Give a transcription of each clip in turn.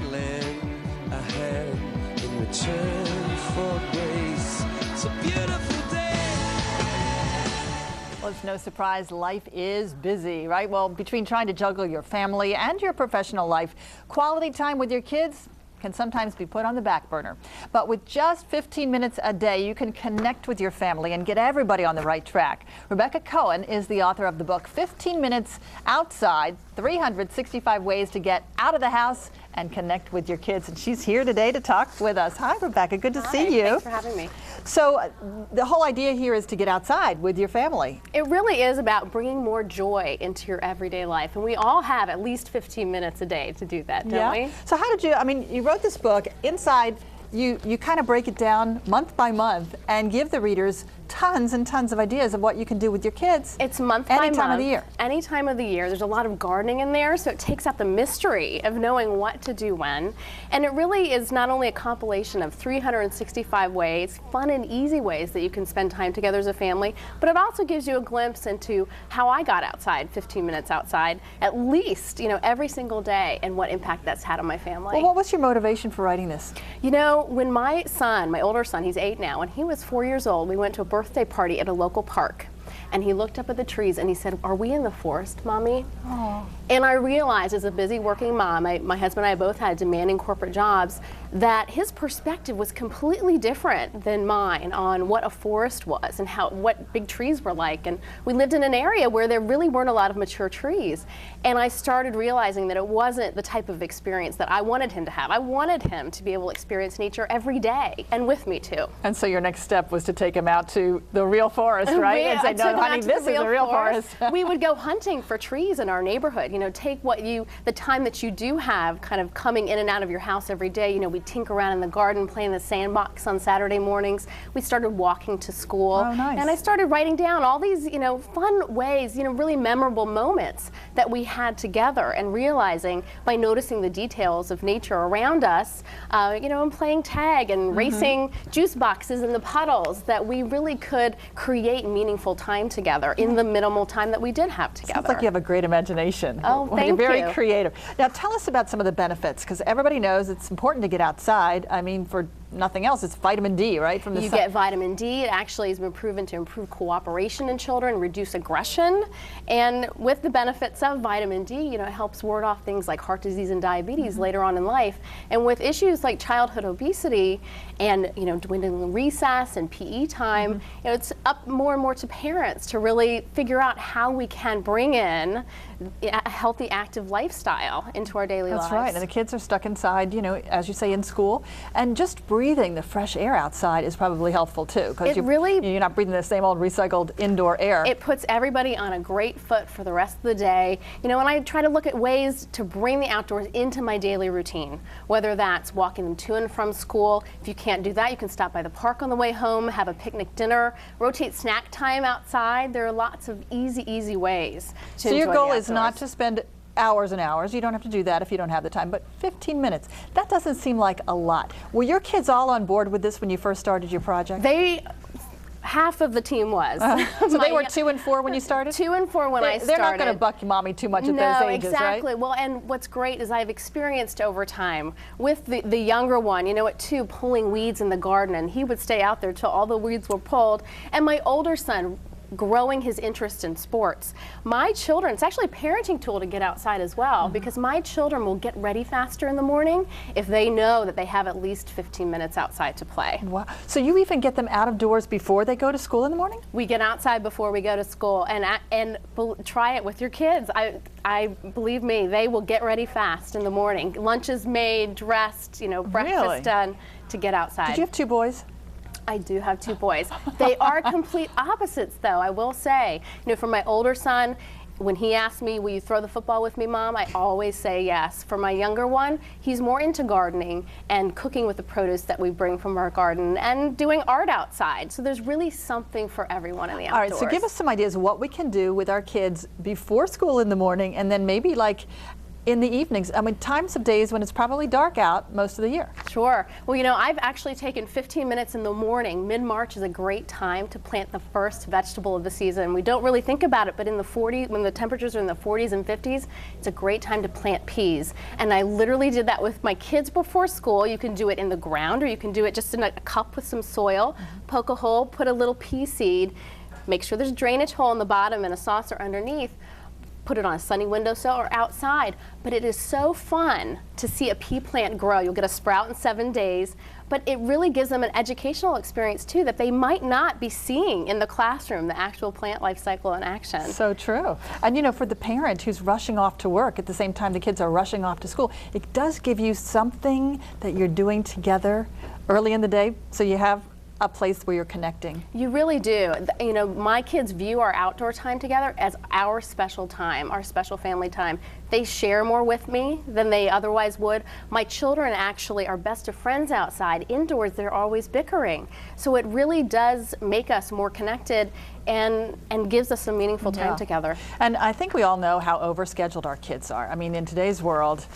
lend a hand in return for grace. It's a beautiful day. Well, it's no surprise life is busy, right? Well, between trying to juggle your family and your professional life, quality time with your kids can sometimes be put on the back burner. But with just 15 minutes a day, you can connect with your family and get everybody on the right track. Rebecca Cohen is the author of the book, 15 Minutes Outside, 365 Ways to Get Out of the House and Connect with Your Kids. And she's here today to talk with us. Hi, Rebecca. Good to see you. Thanks for having me. So the whole idea here is to get outside with your family. It really is about bringing more joy into your everyday life. And we all have at least 15 minutes a day to do that, don't we? So how did you, I mean, you wrote this book. Inside, you kind of break it down month by month and give the readers tons and tons of ideas of what you can do with your kids. It's month by month. Any time of the year. Any time of the year. There's a lot of gardening in there, so it takes out the mystery of knowing what to do when. And it really is not only a compilation of 365 ways, fun and easy ways that you can spend time together as a family, but it also gives you a glimpse into how I got outside, 15 minutes outside, at least, every single day, and what impact that's had on my family. Well, what was your motivation for writing this? When my son, my older son, he's 8 now, when he was 4 years old, we went to a birthday party at a local park. And he looked up at the trees and he said, "Are we in the forest, Mommy?" Oh. And I realized, as a busy working mom, my husband and I both had demanding corporate jobs, that his perspective was completely different than mine on what a forest was and what big trees were like. And we lived in an area where there really weren't a lot of mature trees. And I started realizing that it wasn't the type of experience that I wanted him to have. I wanted him to be able to experience nature every day, and with me too. And so your next step was to take him out to the real forest, right? Yeah, and say, "No, honey, this is the real forest." We would go hunting for trees in our neighborhood. Take the time that you do have kind of coming in and out of your house every day. We'd tinker around in the garden, play in the sandbox on Saturday mornings. We started walking to school. Oh, nice. And I started writing down all these, fun ways, really memorable moments that we had together, and realizing by noticing the details of nature around us, and playing tag and racing juice boxes in the puddles, that we really could create meaningful time together in the minimal time that we did have together. Sounds like you have a great imagination. Oh, thank you. You're very creative. Now tell us about some of the benefits, because everybody knows it's important to get outside. I mean, for nothing else, it's vitamin D, right? From the sun. You get vitamin D. It actually has been proven to improve cooperation in children, reduce aggression, and with the benefits of vitamin D, it helps ward off things like heart disease and diabetes later on in life. And with issues like childhood obesity and dwindling recess and PE time, it's up more and more to parents to really figure out how we can bring in a healthy, active lifestyle into our daily lives. That's right, and the kids are stuck inside, as you say, in school, and just breathing the fresh air outside is probably helpful too, because you're not breathing the same old recycled indoor air. It puts everybody on a great foot for the rest of the day. And I try to look at ways to bring the outdoors into my daily routine, whether that's walking them to and from school. If you can't do that, you can stop by the park on the way home, have a picnic dinner, rotate snack time outside. There are lots of easy ways to enjoy the outdoors. So your goal is not to spend hours and hours. You don't have to do that if you don't have the time, but 15 minutes. That doesn't seem like a lot. Were your kids all on board with this when you first started your project? Half of the team was. So they were 2 and 4 when you started? 2 and 4 when I started. They're not going to buck mommy too much at those ages, exactly. right? Well, and what's great is I've experienced over time with the younger one, at 2, pulling weeds in the garden, and he would stay out there till all the weeds were pulled. And my older son, growing his interest in sports. My children, it's actually a parenting tool to get outside as well, because my children will get ready faster in the morning if they know that they have at least 15 minutes outside to play. Wow. So you even get them out of doors before they go to school in the morning? We get outside before we go to school, and try it with your kids. I believe me, they will get ready fast in the morning. Lunch is made, dressed, breakfast done to get outside. Did you have 2 boys? I do have 2 boys. They are complete opposites, though, I will say. For my older son, when he asks me, "Will you throw the football with me, Mom?" I always say yes. For my younger one, he's more into gardening and cooking with the produce that we bring from our garden and doing art outside. So there's really something for everyone in the outdoors. All right, so give us some ideas of what we can do with our kids before school in the morning, and then maybe like in the evenings? I mean, times of days when it's probably dark out most of the year. Sure. Well, you know, I've actually taken 15 minutes in the morning. Mid-March is a great time to plant the first vegetable of the season. We don't really think about it, but in the 40s, when the temperatures are in the 40s and 50s, it's a great time to plant peas. And I literally did that with my kids before school. You can do it in the ground, or you can do it just in a cup with some soil, poke a hole, put a little pea seed, make sure there's a drainage hole in the bottom and a saucer underneath. Put it on a sunny windowsill or outside. But it is so fun to see a pea plant grow. You'll get a sprout in 7 days, but it really gives them an educational experience too that they might not be seeing in the classroom, the actual plant life cycle in action. So true. And you know, for the parent who's rushing off to work at the same time the kids are rushing off to school, it does give you something that you're doing together early in the day, so you have a place where you're connecting. You really do. You know, my kids view our outdoor time together as our special time, our special family time. They share more with me than they otherwise would. My children actually are best of friends outside. Indoors, they're always bickering. So it really does make us more connected and gives us some meaningful time together. And I think we all know how overscheduled our kids are. I mean, in today's world,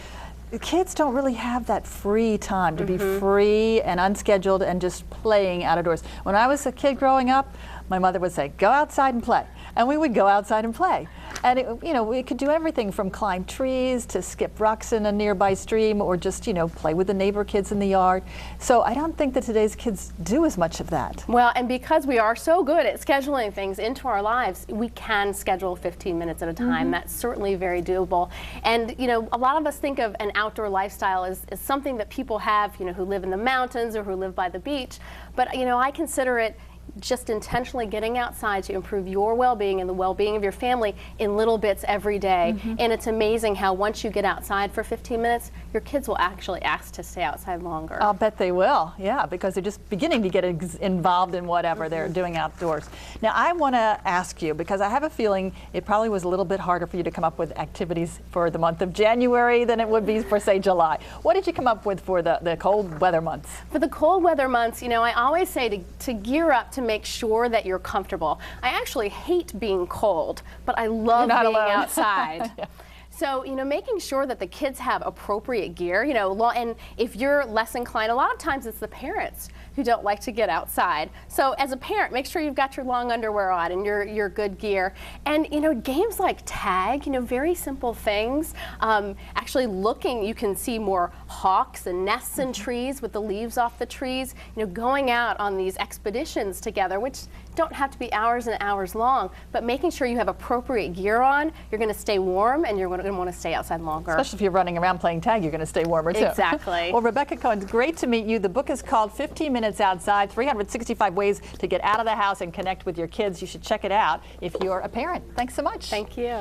kids don't really have that free time to be free and unscheduled and just playing out of doors. When I was a kid growing up, my mother would say, go outside and play. And we would go outside and play. And you know, we could do everything from climb trees to skip rocks in a nearby stream, or just, you know, play with the neighbor kids in the yard. So I don't think that today's kids do as much of that. Well, and because we are so good at scheduling things into our lives, we can schedule 15 minutes at a time. That's certainly very doable. And you know, a lot of us think of an outdoor lifestyle as something that people have, you know, who live in the mountains or who live by the beach. But you know, I consider it just intentionally getting outside to improve your well-being and the well-being of your family in little bits every day. And it's amazing how once you get outside for 15 minutes, your kids will actually ask to stay outside longer. I'll bet they will, yeah, because they're just beginning to get involved in whatever they're doing outdoors. Now, I want to ask you, because I have a feeling it probably was a little bit harder for you to come up with activities for the month of January than it would be for, say, July. What did you come up with for the cold weather months? For the cold weather months, you know, I always say to gear up to make sure that you're comfortable. I actually hate being cold, but I love being outside. Yeah. So, you know, making sure that the kids have appropriate gear, you know, and if you're less inclined, a lot of times it's the parents who don't like to get outside. So as a parent, make sure you've got your long underwear on and your good gear. And, you know, games like tag, you know, very simple things. Actually looking, you can see more hawks and nests in trees with the leaves off the trees, you know, going out on these expeditions together, which don't have to be hours and hours long, but making sure you have appropriate gear on, you're going to stay warm and you're going to want to stay outside longer. Especially if you're running around playing tag, you're going to stay warmer too. Exactly. Well, Rebecca Cohen, great to meet you. The book is called 15 Minutes Outside, 365 Ways to Get Out of the House and Connect with Your Kids. You should check it out if you're a parent. Thanks so much. Thank you.